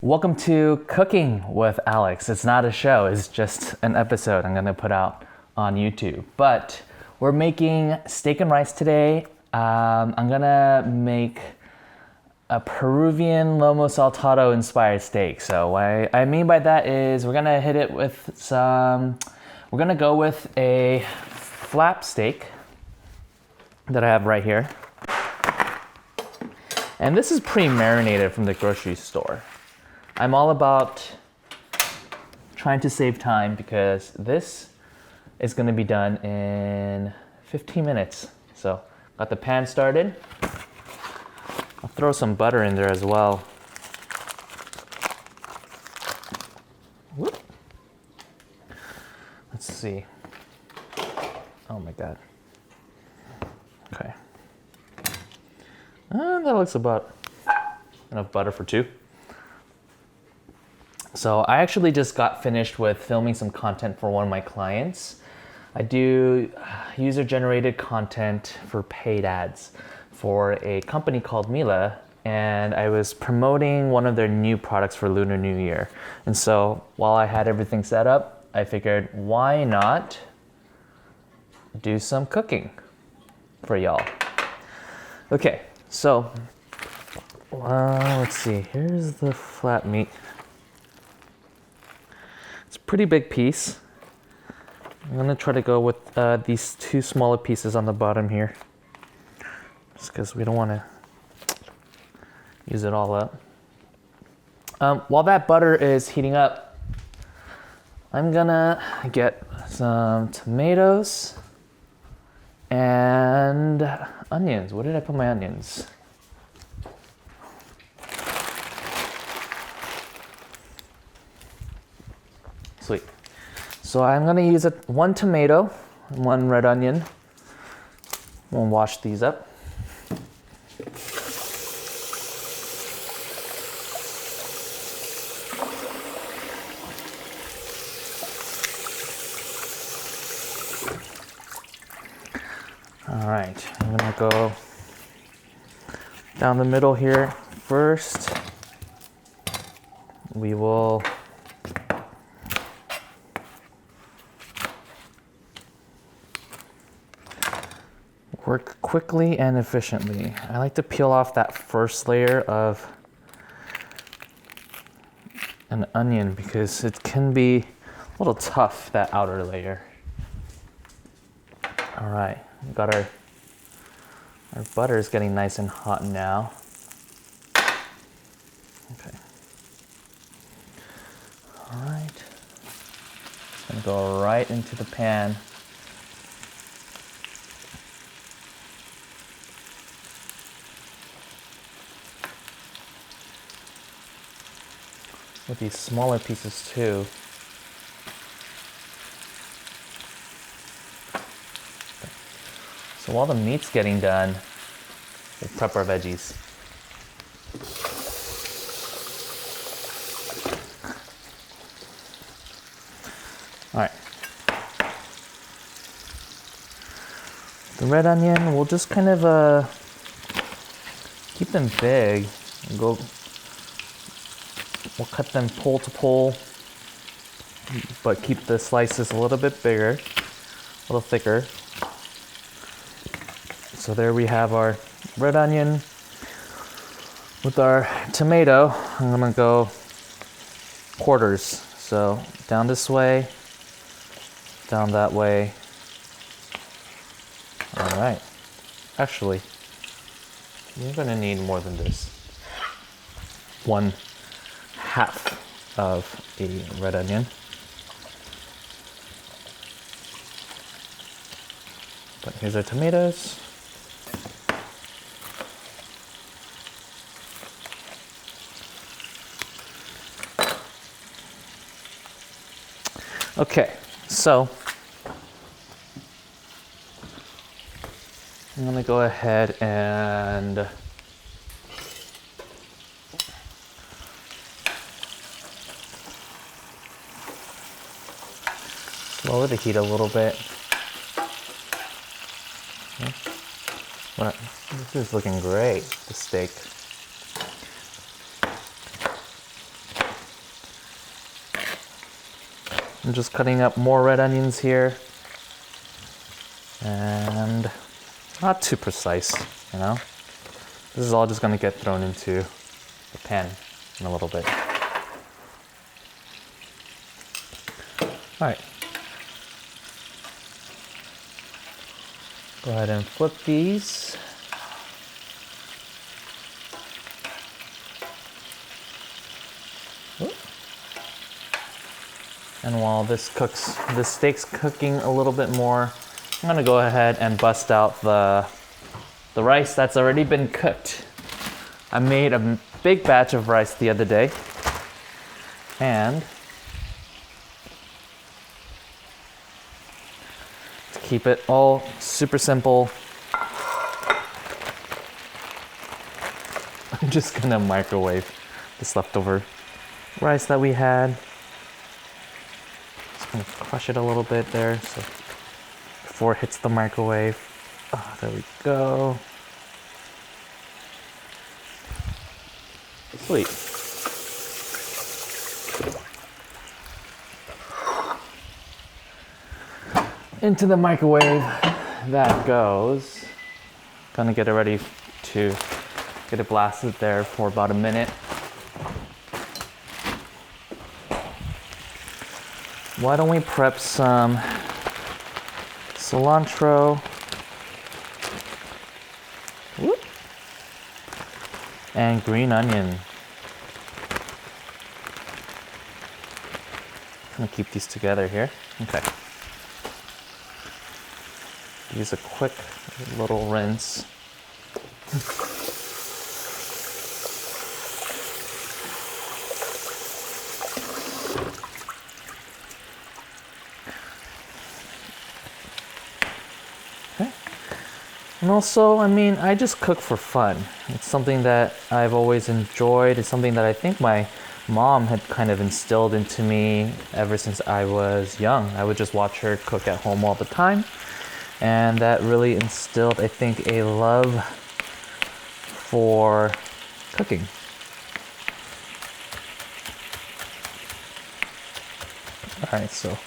Welcome to Cooking with Alex. It's not a show, it's just an episode I'm gonna put out on YouTube. But we're making steak and rice today. I'm gonna make a Peruvian lomo saltado inspired steak. So what I mean by that is we're gonna hit it with we're gonna go with a flap steak that I have right here. And this is pre-marinated from the grocery store. I'm all about trying to save time because this is gonna be done in 15 minutes. So, got the pan started. I'll throw some butter in there as well. Whoop. Let's see. Oh my God. Okay. That looks about enough butter for two. So I actually just got finished with filming some content for one of my clients. I do user-generated content for paid ads for a company called Mila, and I was promoting one of their new products for Lunar New Year. And so while I had everything set up, I figured why not do some cooking for y'all. Okay, so let's see, here's the flat meat. It's a pretty big piece. I'm gonna try to go with these two smaller pieces on the bottom here, just because we don't want to use it all up. While that butter is heating up, I'm gonna get some tomatoes and onions. Where did I put my onions? Sweet. So I'm gonna use one tomato, one red onion. We'll wash these up. All right, I'm gonna go down the middle here. First, we will work quickly and efficiently. I like to peel off that first layer of an onion because it can be a little tough, that outer layer. All right, we got our butter is getting nice and hot now. Okay. All right, it's gonna go right into the pan. With these smaller pieces too. So while the meat's getting done, we'll prep our veggies. All right. The red onion, we'll just kind of keep them big and we'll cut them pole to pole, but keep the slices a little bit bigger, a little thicker. So there we have our red onion with our tomato. I'm gonna go quarters. So down this way, down that way. All right. Actually, you're gonna need more than this. 1/2 of a red onion. But here's our tomatoes. Okay, so I'm gonna go ahead and lower the heat a little bit. Well, this is looking great, the steak. I'm just cutting up more red onions here. And not too precise, you know? This is all just gonna get thrown into the pan in a little bit. All right. Go ahead and flip these. And while this cooks, this steak's cooking a little bit more, I'm gonna go ahead and bust out the rice that's already been cooked. I made a big batch of rice the other day, and to keep it all super simple, I'm just gonna microwave this leftover rice that we had. Just gonna crush it a little bit there so before it hits the microwave. Oh, there we go. Sweet. Into the microwave that goes. Gonna get it ready to get it blasted there for about a minute. Why don't we prep some cilantro and green onion. I'm gonna keep these together here. Okay. Use a quick little rinse. Okay. And also, I mean, I just cook for fun. It's something that I've always enjoyed. It's something that I think my mom had kind of instilled into me ever since I was young. I would just watch her cook at home all the time. And that really instilled, I think, a love for cooking. All right, so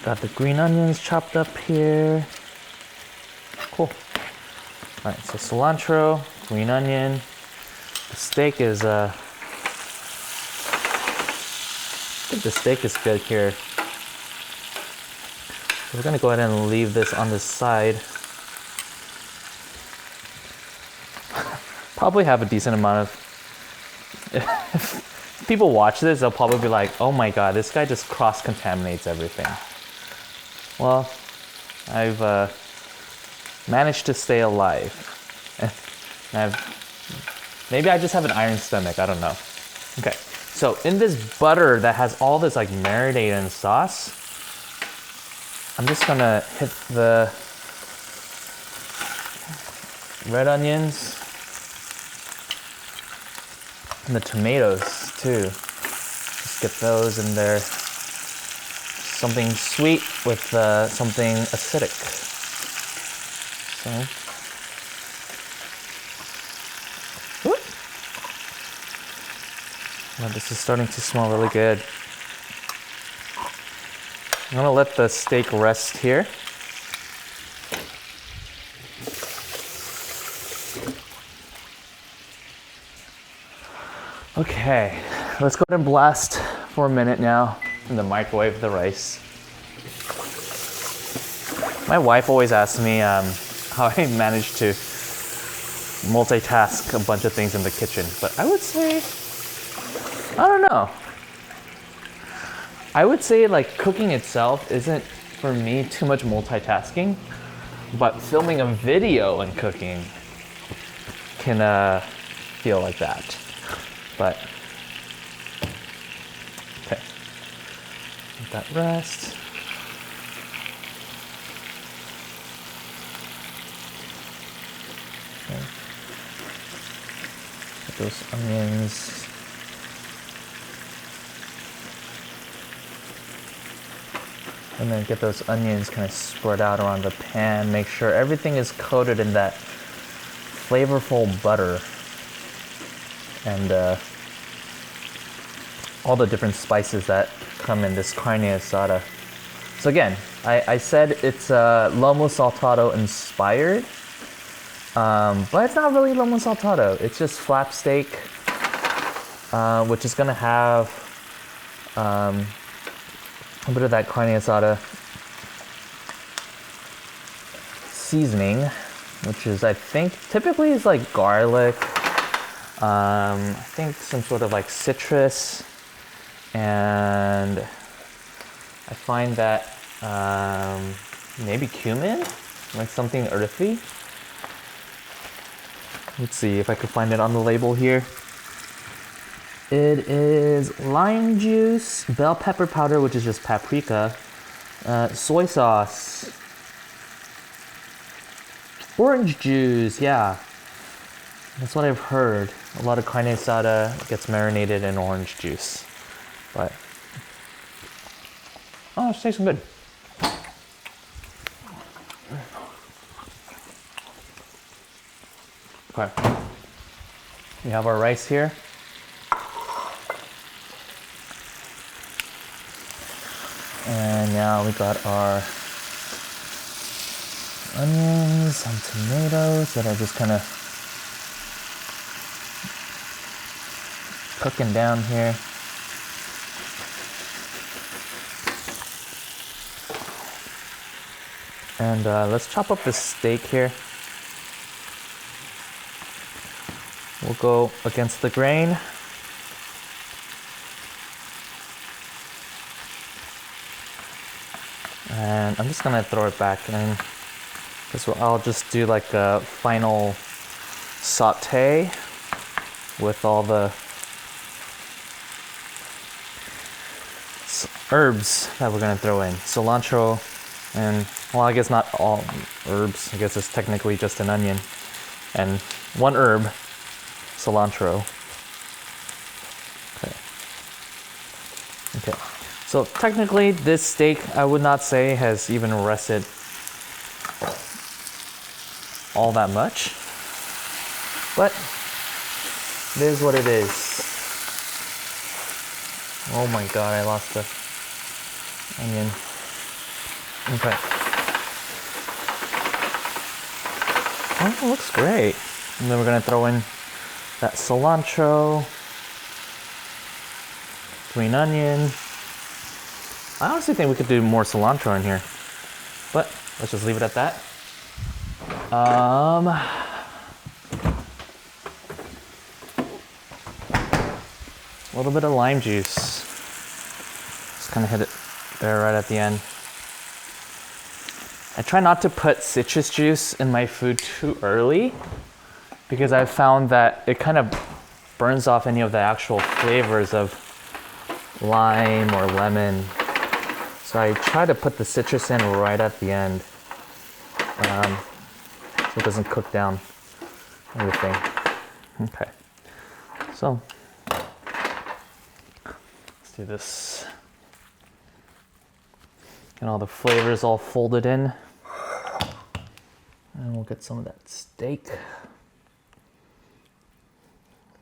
got the green onions chopped up here. Cool. All right, so cilantro, green onion. The steak is, I think the steak is good here. We're gonna go ahead and leave this on the side. Probably have a decent amount of, if people watch this, they'll probably be like, oh my God, this guy just cross-contaminates everything. Well, I've managed to stay alive. Maybe I just have an iron stomach, I don't know. Okay, so in this butter that has all this like marinade and sauce, I'm just gonna hit the red onions and the tomatoes too. Just get those in there. Something sweet with something acidic. So, whoop. Now this is starting to smell really good. I'm gonna let the steak rest here. Okay, let's go ahead and blast for a minute now in the microwave the rice. My wife always asks me how I manage to multitask a bunch of things in the kitchen, but I would say, I don't know. I would say like cooking itself isn't for me too much multitasking, but filming a video and cooking can feel like that. But okay, let that rest. Okay. Get those onions. And then get those onions kind of spread out around the pan. Make sure everything is coated in that flavorful butter. And all the different spices that come in this carne asada. So again, I said it's lomo saltado inspired, but it's not really lomo saltado. It's just flap steak, which is gonna have a bit of that carne asada seasoning, which is, I think, typically is like garlic, I think some sort of like citrus, and I find that maybe cumin, like something earthy. Let's see if I could find it on the label here. It is lime juice, bell pepper powder, which is just paprika, soy sauce, orange juice, yeah. That's what I've heard. A lot of carne asada gets marinated in orange juice. But, oh, it's tasting good. Okay. We have our rice here. And now we got our onions and tomatoes that are just kind of cooking down here. And let's chop up this steak here. We'll go against the grain. And I'm just gonna throw it back in. I'll just do like a final saute with all the herbs that we're gonna throw in. Cilantro and, well, I guess not all herbs. I guess it's technically just an onion and one herb, cilantro. Okay. So technically this steak, I would not say has even rested all that much, but it is what it is. Oh my God, I lost the onion. Okay. Oh, it looks great. And then we're gonna throw in that cilantro, green onion. I honestly think we could do more cilantro in here, but let's just leave it at that. A little bit of lime juice. Just kind of hit it there right at the end. I try not to put citrus juice in my food too early because I've found that it kind of burns off any of the actual flavors of lime or lemon. So I try to put the citrus in right at the end, so it doesn't cook down everything. Okay, so let's do this. Get all the flavors all folded in. And we'll get some of that steak.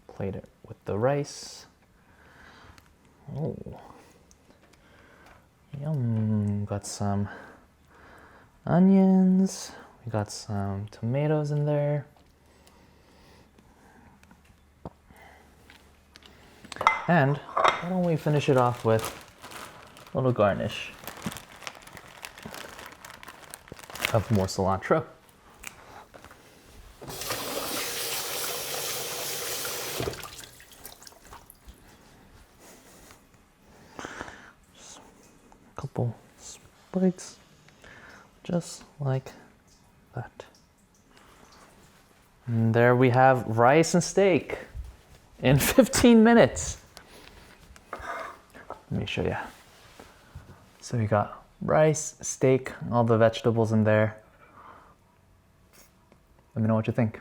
Plate it with the rice. Oh. Yum. Got some onions. We got some tomatoes in there. And why don't we finish it off with a little garnish of more cilantro. Just a couple spikes, just like that. And there we have rice and steak in 15 minutes. Let me show you. So we got rice, steak, all the vegetables in there. Let me know what you think.